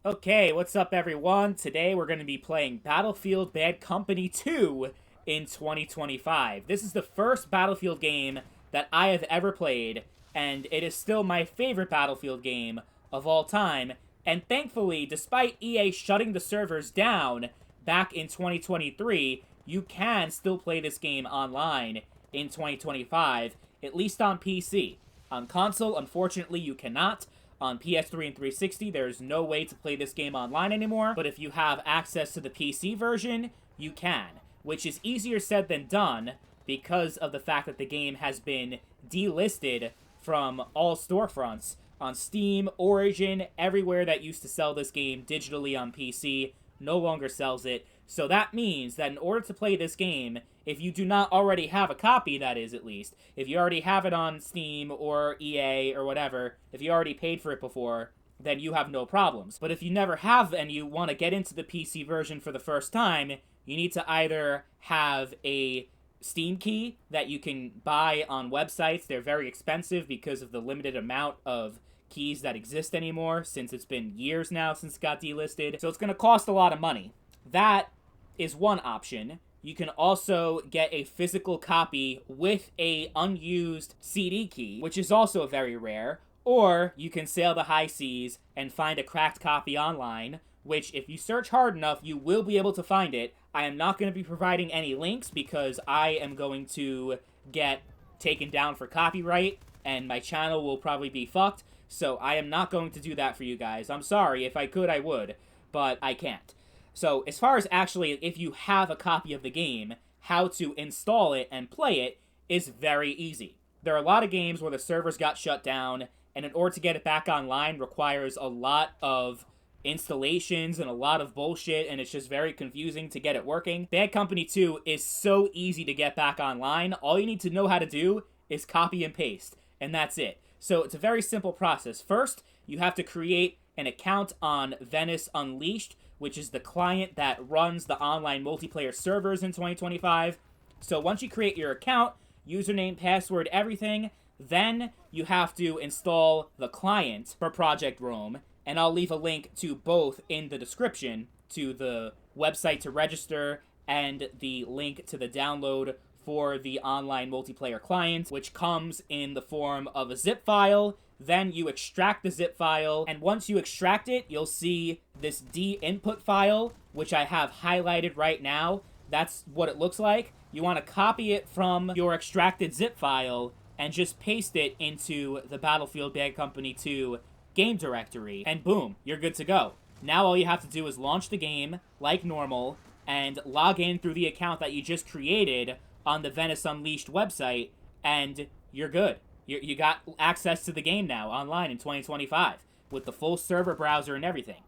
Okay, what's up, everyone? Today we're going to be playing Battlefield Bad Company 2 in 2025. This is the first Battlefield game that I have ever played, and it is still my favorite Battlefield game of all time. And thankfully, despite EA shutting the servers down back in 2023, you can still play this game online in 2025, at least on PC. On console, unfortunately, you cannot. On PS3 and 360, there's no way to play this game online anymore, but if you have access to the PC version, you can, which is easier said than done because of the fact that the game has been delisted from all storefronts on Steam, Origin, everywhere that used to sell this game digitally on PC no longer sells it. So that means that in order to play this game, if you do not already have a copy, that is, at least, if you already have it on Steam or EA or whatever, if you already paid for it before, then you have no problems. But if you never have and you want to get into the PC version for the first time, you need to either have a Steam key that you can buy on websites. They're very expensive because of the limited amount of keys that exist anymore, since it's been years now since it got delisted. So it's going to cost a lot of money. That is one option. You can also get a physical copy with a unused CD key, which is also very rare. Or you can sail the high seas and find a cracked copy online, which if you search hard enough, you will be able to find it. I am not going to be providing any links because I am going to get taken down for copyright and my channel will probably be fucked. So I am not going to do that for you guys. I'm sorry. If I could, I would, but I can't. So as far as actually, if you have a copy of the game, how to install it and play it is very easy. There are a lot of games where the servers got shut down, and in order to get it back online requires a lot of installations and a lot of bullshit, and it's just very confusing to get it working. Bad Company 2 is so easy to get back online. All you need to know how to do is copy and paste, and that's it. So it's a very simple process. First, you have to create an account on Venice Unleashed, which is the client that runs the online multiplayer servers in 2025. So once you create your account, username, password, everything, then you have to install the client for Project Rome, and I'll leave a link to both in the description, to the website to register and the link to the download for the online multiplayer client, which comes in the form of a zip file. Then you extract the zip file, and once you extract it, you'll see this D input file, which I have highlighted right now. That's what it looks like. You want to copy it from your extracted zip file and just paste it into the Battlefield Bad Company 2 game directory, and boom, you're good to go. Now all you have to do is launch the game like normal and log in through the account that you just created on the Venice Unleashed website, and you're good. You got access to the game now online in 2025 with the full server browser and everything.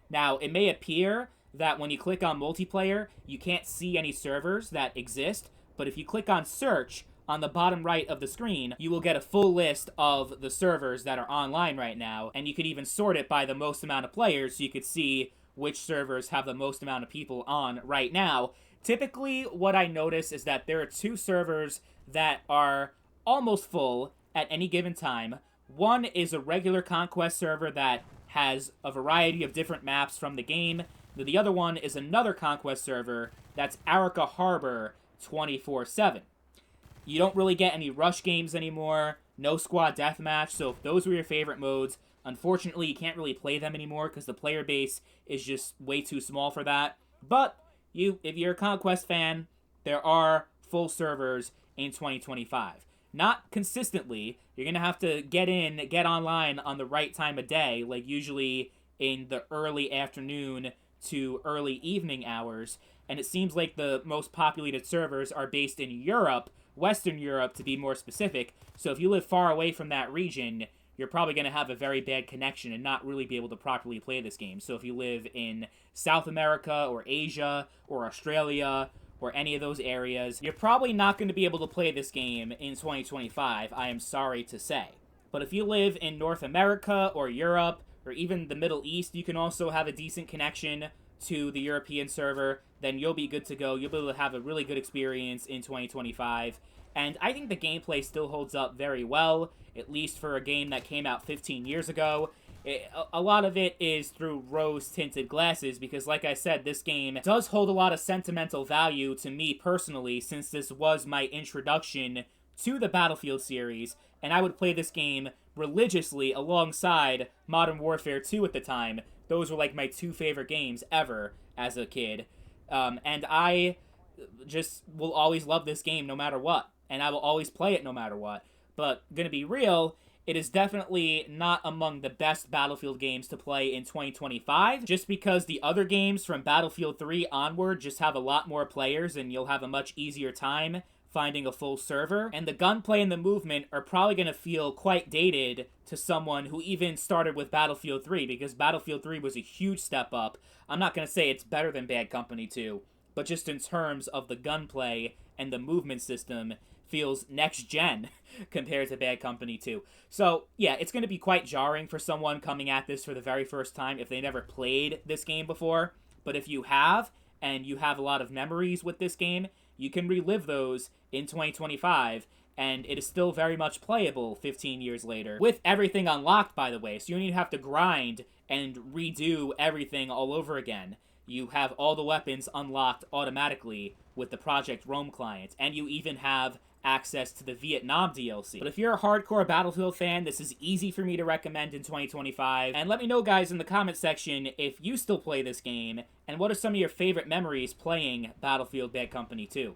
Now, it may appear that when you click on multiplayer, you can't see any servers that exist, but if you click on search on the bottom right of the screen, you will get a full list of the servers that are online right now, and you could even sort it by the most amount of players so you could see which servers have the most amount of people on right now. Typically, what I notice is that there are two servers that are almost full at any given time. One is a regular Conquest server that has a variety of different maps from the game. The other one is another Conquest server that's Arica Harbor 24/7. You don't really get any rush games anymore, no squad deathmatch, so if those were your favorite modes, unfortunately you can't really play them anymore because the player base is just way too small for that. But if you're a Conquest fan, there are full servers in 2025. Not consistently. You're going to have to get online on the right time of day, like usually in the early afternoon to early evening hours. And it seems like the most populated servers are based in Europe, Western Europe to be more specific. So if you live far away from that region, you're probably going to have a very bad connection and not really be able to properly play this game. So if you live in South America or Asia or Australia or any of those areas, you're probably not going to be able to play this game in 2025, I am sorry to say. But if you live in North America or Europe or even the Middle East, you can also have a decent connection to the European server, then you'll be good to go. You'll be able to have a really good experience in 2025. And I think the gameplay still holds up very well, at least for a game that came out 15 years ago. A lot of it is through rose-tinted glasses because, like I said, this game does hold a lot of sentimental value to me personally, since this was my introduction to the Battlefield series, and I would play this game religiously alongside Modern Warfare 2 at the time. Those were like my two favorite games ever as a kid. And I just will always love this game no matter what, and I will always play it no matter what. But gonna be real, it is definitely not among the best Battlefield games to play in 2025, just because the other games from Battlefield 3 onward just have a lot more players and you'll have a much easier time finding a full server, and the gunplay and the movement are probably going to feel quite dated to someone who even started with Battlefield 3, because Battlefield 3 was a huge step up. I'm not going to say it's better than Bad Company 2, but just in terms of the gunplay and the movement system, feels next-gen compared to Bad Company 2. So, yeah, it's going to be quite jarring for someone coming at this for the very first time if they never played this game before, but if you have, and you have a lot of memories with this game, you can relive those in 2025, and it is still very much playable 15 years later. With everything unlocked, by the way, so you don't even have to grind and redo everything all over again. You have all the weapons unlocked automatically with the Project Rome client, and you even have access to the Vietnam DLC. But if you're a hardcore Battlefield fan, this is easy for me to recommend in 2025. And let me know, guys, in the comment section if you still play this game, and what are some of your favorite memories playing Battlefield Bad Company 2.